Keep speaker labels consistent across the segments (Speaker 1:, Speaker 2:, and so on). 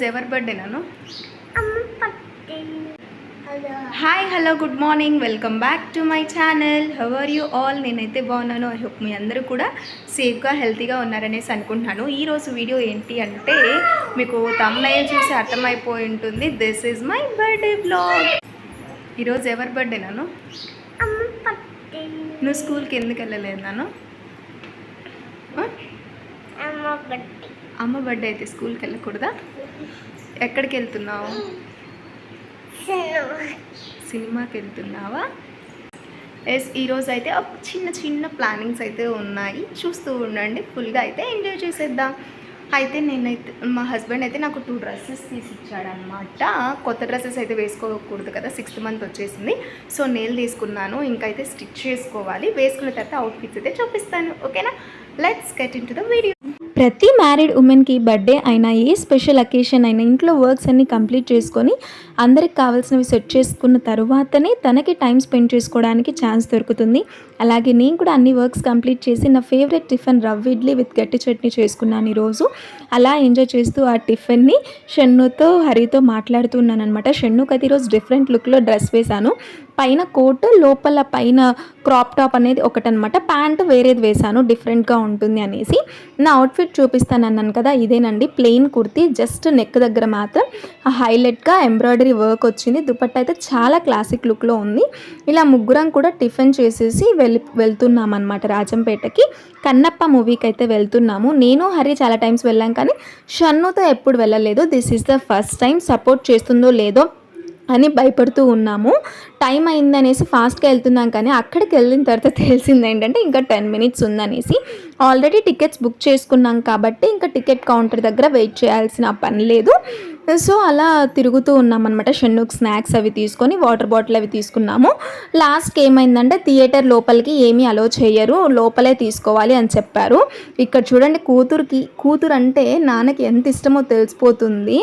Speaker 1: ఎవరి బర్త్డే నాను? Hi hello good morning, welcome back to my channel. How are you all? నేనైతే బాగున్నాను. I hope మీ అందరూ కూడా సేఫ్గా హెల్తీగా ఉన్నారనేసి అనుకుంటున్నాను. ఈరోజు వీడియో ఏంటి అంటే మీకు థంబ్నెయిల్ చూసి అర్థమైపోయి ఉంటుంది. This is my birthday blog. ఈరోజు ఎవరి బర్త్డే నాను? నువ్వు స్కూల్కి ఎందుకు వెళ్ళలేదు నాను? అమ్మ బర్త్డే అయితే స్కూల్కి వెళ్ళకూడదా? ఎక్కడికి వెళ్తున్నావు? సినిమాకి వెళ్తున్నావా? ఎస్, ఈరోజు అయితే చిన్న చిన్న ప్లానింగ్స్ అయితే ఉన్నాయి, చూస్తూ ఉండండి. ఫుల్గా అయితే ఎంజాయ్ చేసేద్దాం. అయితే నేనైతే మా హస్బెండ్ అయితే నాకు 2 డ్రెస్సెస్ తీసి ఇచ్చాడనమాట. కొత్త డ్రెస్సెస్ అయితే వేసుకోకూడదు కదా, 6th మంత్ వచ్చేసింది. సో నేల్ తీసుకున్నాను, ఇంకైతే స్టిచ్ చేసుకోవాలి. వేసుకున్న తర్వాత అవుట్ఫిట్స్ అయితే చూపిస్తాను. ఓకేనా? Let's get in to the video. ప్రతి మ్యారీడ్ ఉమెన్కి బర్త్డే అయినా ఏ స్పెషల్ అకేషన్ అయినా ఇంట్లో వర్క్స్ అన్నీ కంప్లీట్ చేసుకొని అందరికి కావాల్సినవి సెట్ చేసుకున్న తర్వాతనే తనకి టైం స్పెండ్ చేసుకోవడానికి ఛాన్స్ దొరుకుతుంది. అలాగే నేను కూడా అన్ని వర్క్స్ కంప్లీట్ చేసి నా ఫేవరెట్ టిఫిన్ రవ్వ ఇడ్లీ విత్ గట్టి చట్నీ చేసుకున్నాను ఈరోజు. అలా ఎంజాయ్ చేస్తూ ఆ టిఫిన్ని షన్నుతో హరితో మాట్లాడుతున్నాను అనమాట. షన్నుకి అయితే ఈరోజు డిఫరెంట్ లుక్లో డ్రెస్ వేశాను. పైన కోట్, లోపల పైన క్రాప్ టాప్ అనేది ఒకటనమాట. ప్యాంట్ వేరేది వేశాను, డిఫరెంట్గా ఉంటుంది అనేసి. నా అవుట్ఫిట్ చూపిస్తాను అన్నాను కదా, ఇదేనండి. ప్లెయిన్ కుర్తీ, జస్ట్ నెక్ దగ్గర మాత్రం హైలైట్గా ఎంబ్రాయిడరీ వర్క్ వచ్చింది. దుపట్టా అయితే చాలా క్లాసిక్ లుక్లో ఉంది. ఇలా ముగ్గురం కూడా టిఫిన్ చేసేసి వెళ్తున్నాం అనమాట రాజంపేటకి. కన్నప్ప మూవీకి అయితే వెళ్తున్నాము. నేను హరి చాలా టైమ్స్ వెళ్ళాం, కానీ షన్నుతో ఎప్పుడు వెళ్ళలేదు. This is the first time. Support చేస్తుందో లేదో అని భయపడుతూ ఉన్నాము. టైం అయిందనేసి ఫాస్ట్గా వెళ్తున్నాం, కానీ అక్కడికి వెళ్ళిన తర్వాత తెలిసింది ఏంటంటే ఇంకా 10 minutes ఉందనేసి. ఆల్రెడీ టికెట్స్ బుక్ చేసుకున్నాం కాబట్టి ఇంకా టికెట్ కౌంటర్ దగ్గర వెయిట్ చేయాల్సిన పని లేదు. సో అలా తిరుగుతూ ఉన్నామన్నమాట. షన్నుకి స్నాక్స్ అవి తీసుకొని వాటర్ బాటిల్ అవి తీసుకున్నాము. లాస్ట్కి ఏమైందంటే థియేటర్ లోపలికి ఏమీ అలో చేయరు, లోపలే తీసుకోవాలి అని చెప్పారు. ఇక్కడ చూడండి, కూతురు అంటే నాన్నకి ఎంత ఇష్టమో తెలిసిపోతుంది.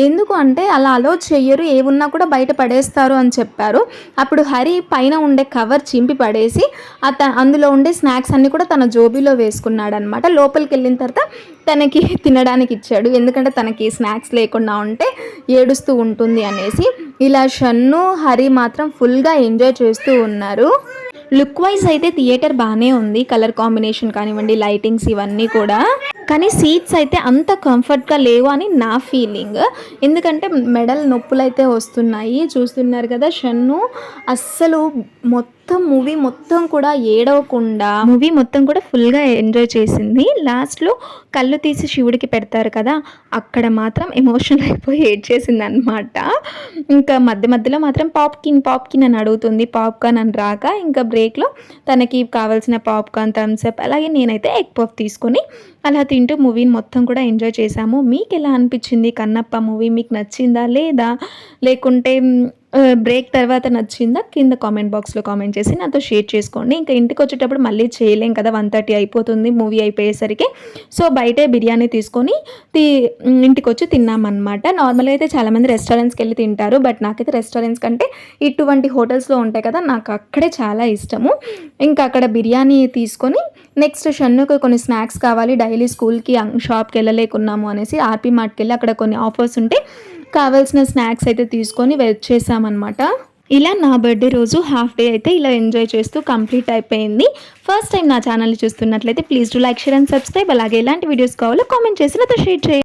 Speaker 1: ఎందుకు అంటే అలా అలో చెయ్యరు, ఏమున్నా కూడా బయట పడేస్తారు అని చెప్పారు. అప్పుడు హరి పైన ఉండే కవర్ చింపి పడేసి అందులో ఉండే స్నాక్స్ అన్నీ కూడా తన జోబీలో వేసుకున్నాడు అనమాట. లోపలికి వెళ్ళిన తర్వాత తనకి తినడానికి ఇచ్చాడు, ఎందుకంటే తనకి స్నాక్స్ లేకుండా ఉంటే ఏడుస్తూ ఉంటుంది అనేసి. ఇలా షన్ను హరి మాత్రం ఫుల్గా ఎంజాయ్ చేస్తూ ఉన్నారు. లుక్ వైజ్ అయితే థియేటర్ బాగానే ఉంది, కలర్ కాంబినేషన్ కానివ్వండి, లైటింగ్స్ ఇవన్నీ కూడా. కానీ సీట్స్ అయితే అంత కంఫర్ట్గా లేవు అని నా ఫీలింగ్. ఎందుకంటే మెడల్ నొప్పులు అయితే వస్తున్నాయి. చూస్తున్నారు కదా, షన్ను అస్సలు మూవీ మొత్తం కూడా ఏడవకుండా మూవీ మొత్తం కూడా ఫుల్గా ఎంజాయ్ చేసింది. లాస్ట్లో కళ్ళు తీసి శివుడికి పెడతారు కదా, అక్కడ మాత్రం ఎమోషనల్ అయిపోయి ఏడ్చేసింది అనమాట. ఇంకా మధ్యలో మాత్రం పాప్కిన్ అని అడుగుతుంది. పాప్కార్న్ అని రాక ఇంకా బ్రేక్లో తనకి కావాల్సిన పాప్కార్న్, థమ్స్అప్, అలాగే నేనైతే ఎగ్ పఫ్ తీసుకొని అలా తింటూ మూవీని మొత్తం కూడా ఎంజాయ్ చేశాము. మీకు ఎలా అనిపించింది కన్నప్ప మూవీ? మీకు నచ్చిందా లేదా, లేకుంటే బ్రేక్ తర్వాత నచ్చిందా? కింద కామెంట్ బాక్స్లో కామెంట్ చేసి నాతో షేర్ చేసుకోండి. ఇంకా ఇంటికి వచ్చేటప్పుడు మళ్ళీ చేయలేం కదా, 1:30 అయిపోతుంది మూవీ అయిపోయేసరికి. సో బయటే బిర్యానీ తీసుకొని ఇంటికి వచ్చి తిన్నామన్నమాట. నార్మల్గా అయితే చాలామంది రెస్టారెంట్స్కి వెళ్ళి తింటారు, బట్ నాకైతే రెస్టారెంట్స్ కంటే ఇటువంటి హోటల్స్లో ఉంటాయి కదా, నాకు అక్కడే చాలా ఇష్టము. ఇంకా అక్కడ బిర్యానీ తీసుకొని నెక్స్ట్ షన్నుకి కొన్ని స్నాక్స్ కావాలి, డైలీ స్కూల్కి షాప్కి వెళ్ళలేకున్నాము అనేసి ఆర్పీ మార్ట్కి వెళ్ళి అక్కడ కొన్ని ఆఫర్స్ ఉంటే కావాల్సిన స్నాక్స్ అయితే తీసుకొని వచ్చేసామన్నమాట. ఇలా నా బర్త్డే రోజు హాఫ్ డే అయితే ఇలా ఎంజాయ్ చేస్తూ కంప్లీట్ అయిపోయింది. ఫస్ట్ టైం నా ఛానల్ని చూస్తున్నట్లయితే please do like, share and subscribe. అలాగే ఎలాంటి వీడియోస్ కావాలో కామెంట్ చేసి నాతో షేర్ చేయండి.